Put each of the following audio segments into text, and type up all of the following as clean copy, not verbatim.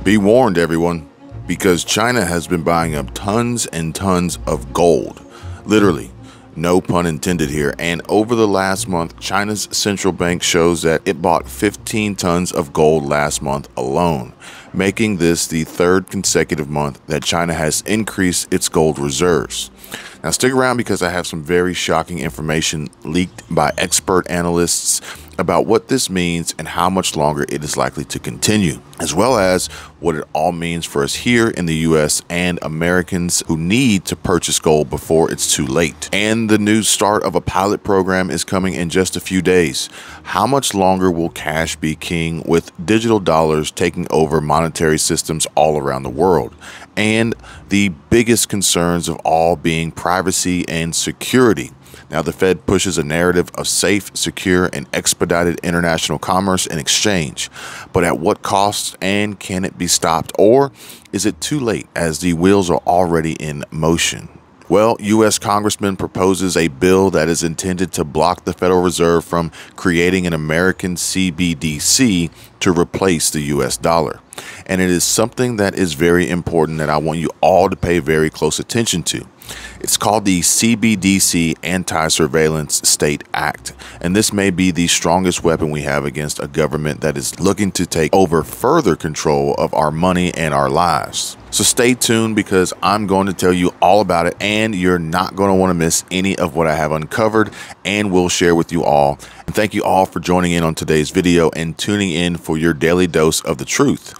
Be warned, everyone, because China has been buying up tons and tons of gold. Literally, no pun intended here. And over the last month, China's central bank shows that it bought 15 tons of gold last month alone, making this the third consecutive month that China has increased its gold reserves. Now stick around because I have some very shocking information leaked by expert analysts about what this means and how much longer it is likely to continue, as well as what it all means for us here in the US and Americans who need to purchase gold before it's too late. And the new start of a pilot program is coming in just a few days. How much longer will cash be king with digital dollars taking over monetary systems all around the world? And the biggest concerns of all being privacy and security. Now, the Fed pushes a narrative of safe, secure, and expedited international commerce and exchange. But at what cost, and can it be stopped? Or is it too late as the wheels are already in motion? Well, U.S. Congressman proposes a bill that is intended to block the Federal Reserve from creating an American CBDC to replace the U.S. dollar. And it is something that is very important that I want you all to pay very close attention to. It's called the CBDC Anti-Surveillance State Act, and this may be the strongest weapon we have against a government that is looking to take over further control of our money and our lives. So stay tuned because I'm going to tell you all about it, and you're not going to want to miss any of what I have uncovered and will share with you all. And thank you all for joining in on today's video and tuning in for your daily dose of the truth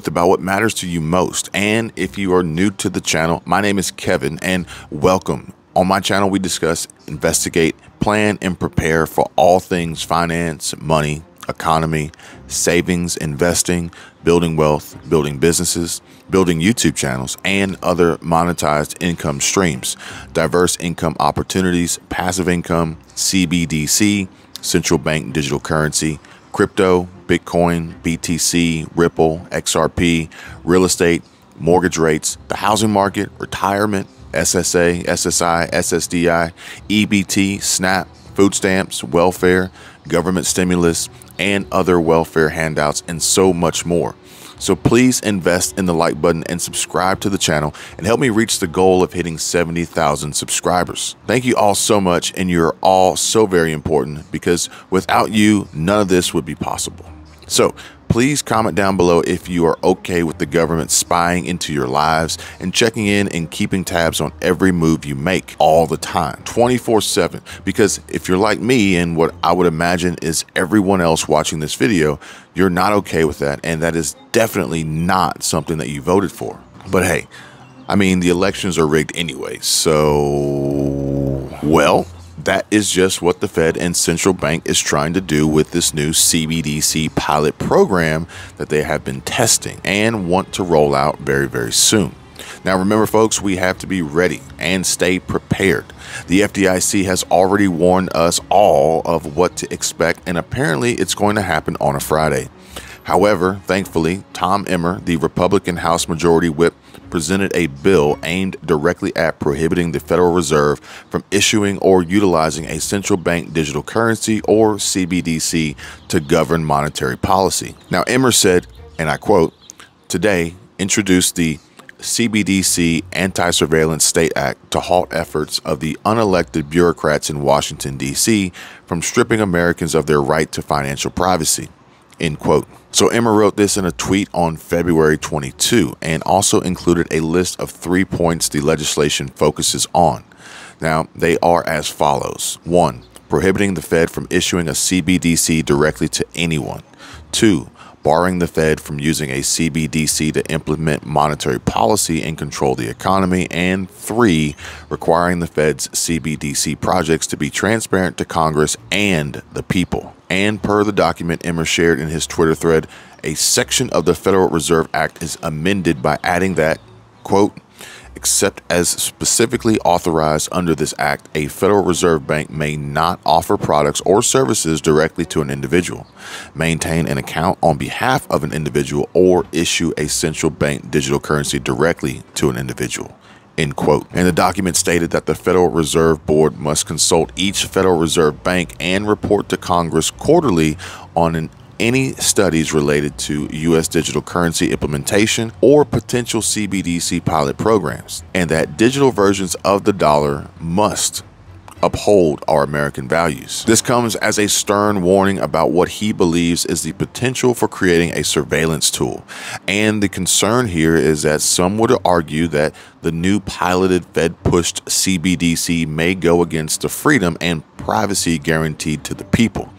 about what matters to you most. And if you are new to the channel, my name is Kevin and welcome. On my channel, we discuss, investigate, plan, and prepare for all things finance, money, economy, savings, investing, building wealth, building businesses, building YouTube channels, and other monetized income streams, diverse income opportunities, passive income, CBDC, central bank digital currency, crypto, Bitcoin, BTC, Ripple, XRP, real estate, mortgage rates, the housing market, retirement, SSA, SSI, SSDI, EBT, SNAP, food stamps, welfare, government stimulus, and other welfare handouts, and so much more. So please invest in the like button and subscribe to the channel and help me reach the goal of hitting 70,000 subscribers. Thank you all so much, and you're all so very important because without you, none of this would be possible. So please comment down below if you are okay with the government spying into your lives and checking in and keeping tabs on every move you make all the time, 24/7. Because if you're like me and what I would imagine is everyone else watching this video, you're not okay with that. And that is definitely not something that you voted for. But hey, I mean, the elections are rigged anyway. So, well, that is just what the Fed and central bank is trying to do with this new CBDC pilot program that they have been testing and want to roll out very, very soon. Now, remember, folks, we have to be ready and stay prepared. The FDIC has already warned us all of what to expect, and apparently it's going to happen on a Friday. However, thankfully, Tom Emmer, the Republican House Majority Whip, presented a bill aimed directly at prohibiting the Federal Reserve from issuing or utilizing a central bank digital currency or CBDC to govern monetary policy. Now, Emmer said, and I quote, "Today introduced the CBDC Anti-Surveillance State Act to halt efforts of the unelected bureaucrats in Washington, D.C. from stripping Americans of their right to financial privacy." End quote. So Emmer wrote this in a tweet on February 22 and also included a list of 3 points the legislation focuses on. Now, they are as follows. 1. Prohibiting the Fed from issuing a CBDC directly to anyone. 2. Barring the Fed from using a CBDC to implement monetary policy and control the economy. And 3. Requiring the Fed's CBDC projects to be transparent to Congress and the people. And per the document Emmer shared in his Twitter thread, a section of the Federal Reserve Act is amended by adding that, quote, "Except as specifically authorized under this act, a Federal Reserve Bank may not offer products or services directly to an individual, maintain an account on behalf of an individual, or issue a central bank digital currency directly to an individual." End quote. And the document stated that the Federal Reserve Board must consult each Federal Reserve Bank and report to Congress quarterly on an any studies related to U.S. digital currency implementation or potential CBDC pilot programs, and that digital versions of the dollar must uphold our American values. This comes as a stern warning about what he believes is the potential for creating a surveillance tool. And the concern here is that some would argue that the new piloted Fed-pushed CBDC may go against the freedom and privacy guaranteed to the people,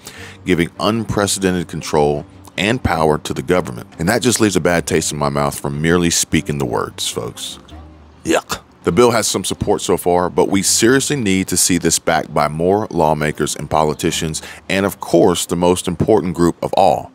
giving unprecedented control and power to the government. And that just leaves a bad taste in my mouth from merely speaking the words, folks. Yuck. The bill has some support so far, but we seriously need to see this backed by more lawmakers and politicians, and of course, the most important group of all,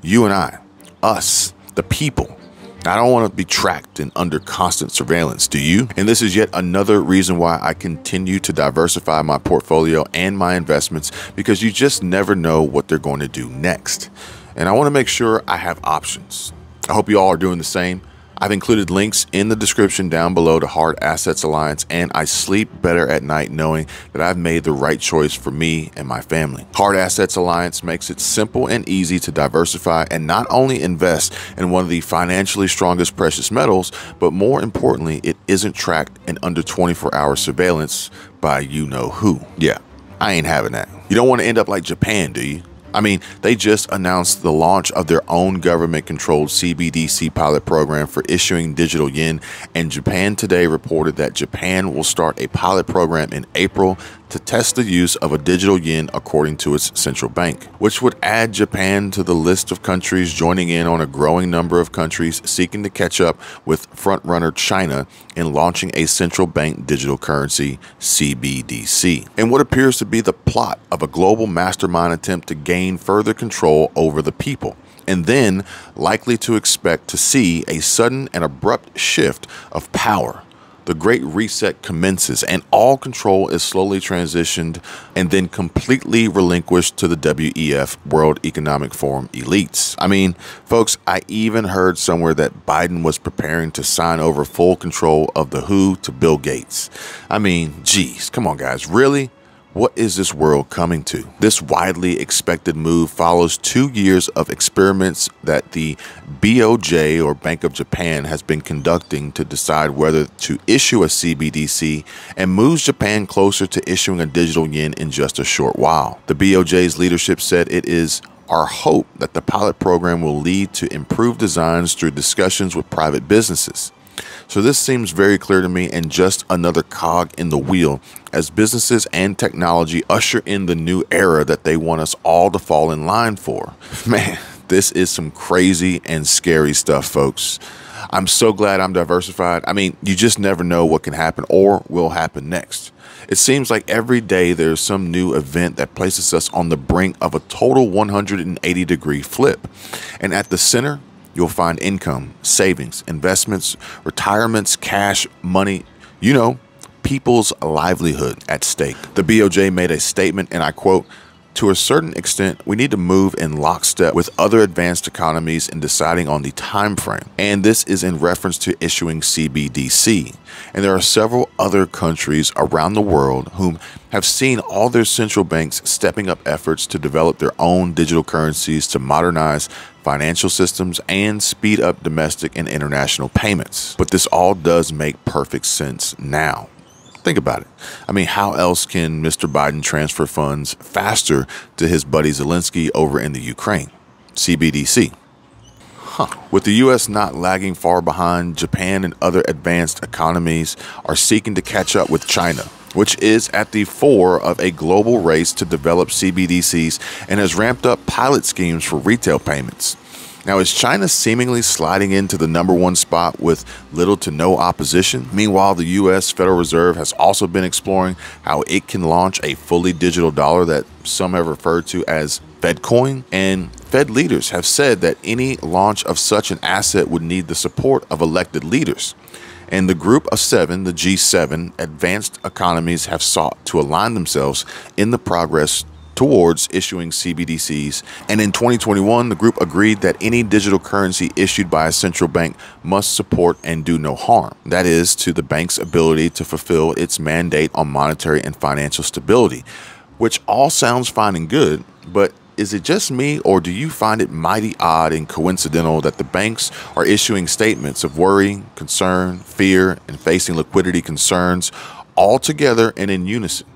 you and I, us, the people. I don't want to be tracked and under constant surveillance, do you? And this is yet another reason why I continue to diversify my portfolio and my investments, because you just never know what they're going to do next. And I want to make sure I have options. I hope you all are doing the same. I've included links in the description down below to Hard Assets Alliance, and I sleep better at night knowing that I've made the right choice for me and my family. Hard Assets Alliance makes it simple and easy to diversify and not only invest in one of the financially strongest precious metals, but more importantly, it isn't tracked in under 24-hour surveillance by you-know-who. Yeah, I ain't having that. You don't want to end up like Japan, do you? I mean, they just announced the launch of their own government-controlled CBDC pilot program for issuing digital yen, and Japan Today reported that Japan will start a pilot program in April to test the use of a digital yen according to its central bank, which would add Japan to the list of countries joining in on a growing number of countries seeking to catch up with front-runner China in launching a central bank digital currency, CBDC, in what appears to be the plot of a global mastermind attempt to gain further control over the people, and then likely to expect to see a sudden and abrupt shift of power. The Great Reset commences, and all control is slowly transitioned and then completely relinquished to the WEF, World Economic Forum elites. I mean, folks, I even heard somewhere that Biden was preparing to sign over full control of the WHO to Bill Gates. I mean, geez, come on, guys, really? What is this world coming to? This widely expected move follows 2 years of experiments that the BOJ, or Bank of Japan, has been conducting to decide whether to issue a CBDC, and moves Japan closer to issuing a digital yen in just a short while. The BOJ's leadership said it is our hope that the pilot program will lead to improved designs through discussions with private businesses. So this seems very clear to me, and just another cog in the wheel as businesses and technology usher in the new era that they want us all to fall in line for. Man, this is some crazy and scary stuff, folks. I'm so glad I'm diversified. I mean, you just never know what can happen or will happen next. It seems like every day there's some new event that places us on the brink of a total 180-degree flip. And at the center, you'll find income, savings, investments, retirements, cash, money, you know, people's livelihood at stake. The BOJ made a statement, and I quote, "To a certain extent, we need to move in lockstep with other advanced economies in deciding on the time frame." And this is in reference to issuing CBDC. And there are several other countries around the world whom have seen all their central banks stepping up efforts to develop their own digital currencies to modernize financial systems and speed up domestic and international payments. But this all does make perfect sense now. Think about it. I mean, how else can Mr. Biden transfer funds faster to his buddy Zelensky over in the Ukraine? CBDC. With the U.S. not lagging far behind, Japan and other advanced economies are seeking to catch up with China, which is at the fore of a global race to develop CBDCs and has ramped up pilot schemes for retail payments. Now, is China seemingly sliding into the #1 spot with little to no opposition? Meanwhile, the U.S. Federal Reserve has also been exploring how it can launch a fully digital dollar that some have referred to as Fedcoin, and Fed leaders have said that any launch of such an asset would need the support of elected leaders. And the Group of Seven, the G7, advanced economies have sought to align themselves in the progress towards issuing CBDCs. And in 2021, the group agreed that any digital currency issued by a central bank must support and do no harm. That is, to the bank's ability to fulfill its mandate on monetary and financial stability, which all sounds fine and good, but is it just me, or do you find it mighty odd and coincidental that the banks are issuing statements of worry, concern, fear, and facing liquidity concerns all together and in unison?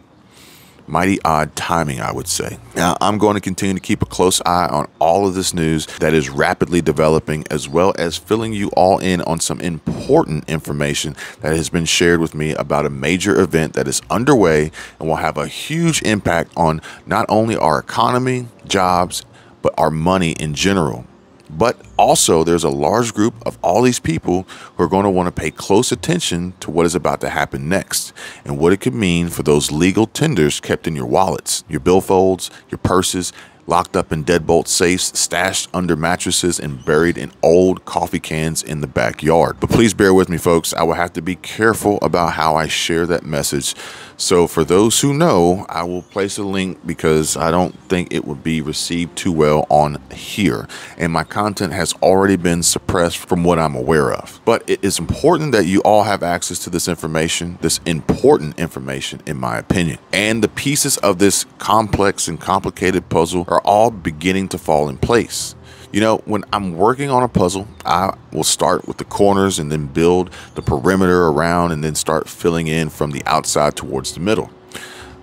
Mighty odd timing, I would say. Now, I'm going to continue to keep a close eye on all of this news that is rapidly developing, as well as filling you all in on some important information that has been shared with me about a major event that is underway and will have a huge impact on not only our economy, jobs, but our money in general. But also, there's a large group of all these people who are going to want to pay close attention to what is about to happen next and what it could mean for those legal tenders kept in your wallets, your billfolds, your purses, locked up in deadbolt safes, stashed under mattresses, and buried in old coffee cans in the backyard. But please bear with me, folks. I will have to be careful about how I share that message. So for those who know, I will place a link because I don't think it would be received too well on here. And my content has already been suppressed from what I'm aware of. But it is important that you all have access to this information, this important information, in my opinion. And the pieces of this complex and complicated puzzle are all beginning to fall in place. You know, when I'm working on a puzzle, I will start with the corners and then build the perimeter around and then start filling in from the outside towards the middle.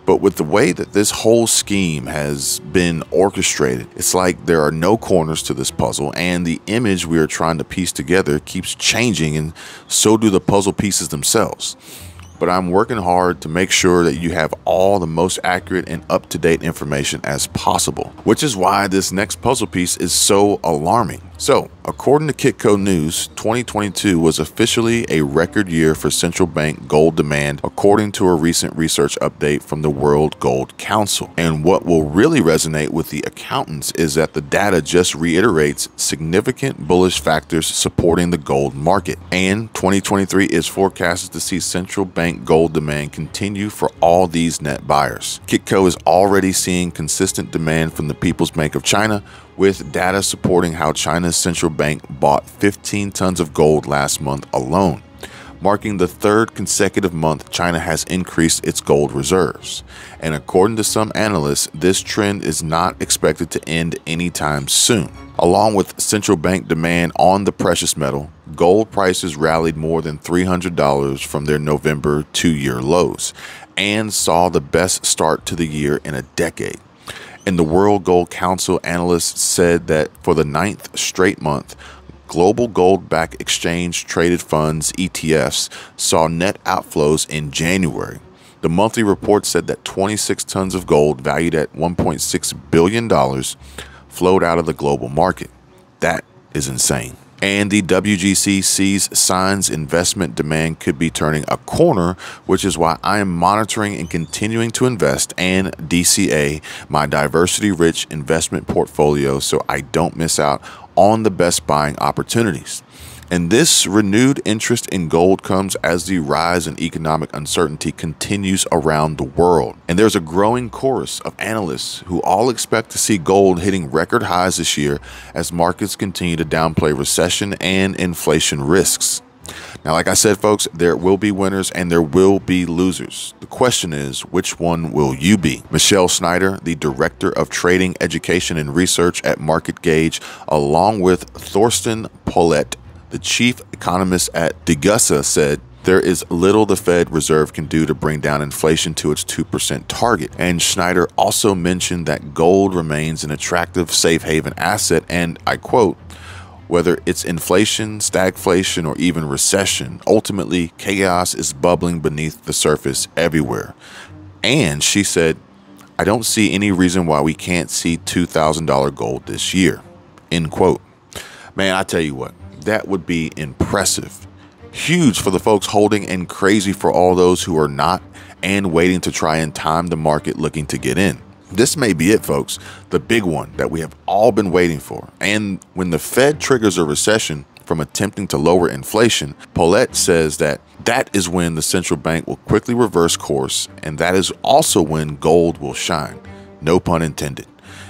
But with the way that this whole scheme has been orchestrated, it's like there are no corners to this puzzle, and the image we are trying to piece together keeps changing, and so do the puzzle pieces themselves. But I'm working hard to make sure that you have all the most accurate and up-to-date information as possible, which is why this next puzzle piece is so alarming. So, according to Kitco News, 2022 was officially a record year for central bank gold demand, according to a recent research update from the World Gold Council. And what will really resonate with the accountants is that the data just reiterates significant bullish factors supporting the gold market. And 2023 is forecasted to see central bank gold demand continue for all these net buyers. Kitco is already seeing consistent demand from the People's Bank of China, with data supporting how China's central bank bought 15 tons of gold last month alone, marking the third consecutive month China has increased its gold reserves. And according to some analysts, this trend is not expected to end anytime soon. Along with central bank demand on the precious metal, gold prices rallied more than $300 from their November two-year lows and saw the best start to the year in a decade. And the World Gold Council analysts said that for the 9th straight month, global gold-backed exchange-traded funds, ETFs, saw net outflows in January. The monthly report said that 26 tons of gold valued at $1.6 billion flowed out of the global market. That is insane. And the WGC sees signs investment demand could be turning a corner, which is why I am monitoring and continuing to invest and DCA my diversity-rich investment portfolio so I don't miss out on the best buying opportunities. And this renewed interest in gold comes as the rise in economic uncertainty continues around the world. And there's a growing chorus of analysts who all expect to see gold hitting record highs this year as markets continue to downplay recession and inflation risks. Now, like I said, folks, there will be winners and there will be losers. The question is, which one will you be? Michelle Snyder, the Director of Trading, Education, and Research at Market Gauge, along with Thorsten Pollett, the chief economist at Degussa, said, there is little the Fed Reserve can do to bring down inflation to its 2% target. And Schneider also mentioned that gold remains an attractive safe haven asset, and I quote, whether it's inflation, stagflation, or even recession, ultimately chaos is bubbling beneath the surface everywhere. And she said, I don't see any reason why we can't see $2,000 gold this year, end quote. Man, I tell you what, that would be impressive. Huge for the folks holding and crazy for all those who are not and waiting to try and time the market looking to get in. This may be it, folks, the big one that we have all been waiting for. And when the Fed triggers a recession from attempting to lower inflation, Paulette says that is when the central bank will quickly reverse course, and that is also when gold will shine. No pun intended.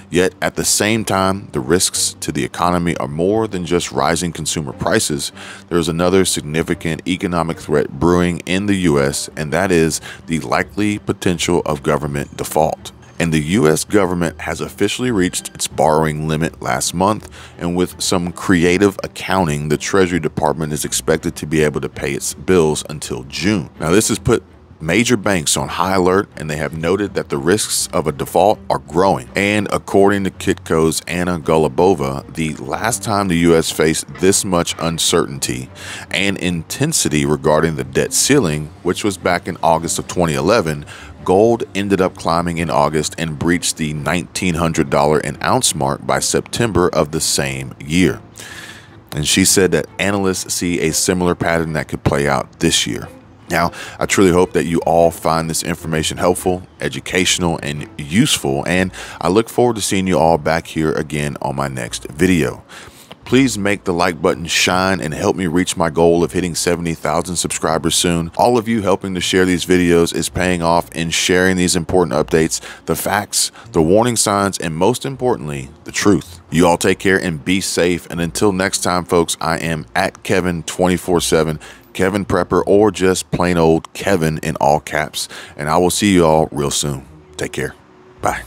Yet at the same time, the risks to the economy are more than just rising consumer prices. There's another significant economic threat brewing in the U.S., and that is the likely potential of government default. And the US government has officially reached its borrowing limit last month, and with some creative accounting, the Treasury Department is expected to be able to pay its bills until June. Now, this has put major banks on high alert, and they have noted that the risks of a default are growing. And according to Kitco's Anna Golubova, the last time the US faced this much uncertainty and intensity regarding the debt ceiling, which was back in August of 2011, gold ended up climbing in August and breached the $1,900 an ounce mark by September of the same year. And she said that analysts see a similar pattern that could play out this year. Now, I truly hope that you all find this information helpful, educational, and useful, and I look forward to seeing you all back here again on my next video. Please make the like button shine and help me reach my goal of hitting 70,000 subscribers soon. All of you helping to share these videos is paying off in sharing these important updates, the facts, the warning signs, and most importantly, the truth. You all take care and be safe. And until next time, folks, I am at Kevin 24/7. Kevin Prepper, or just plain old Kevin in all caps. And I will see you all real soon. Take care. Bye.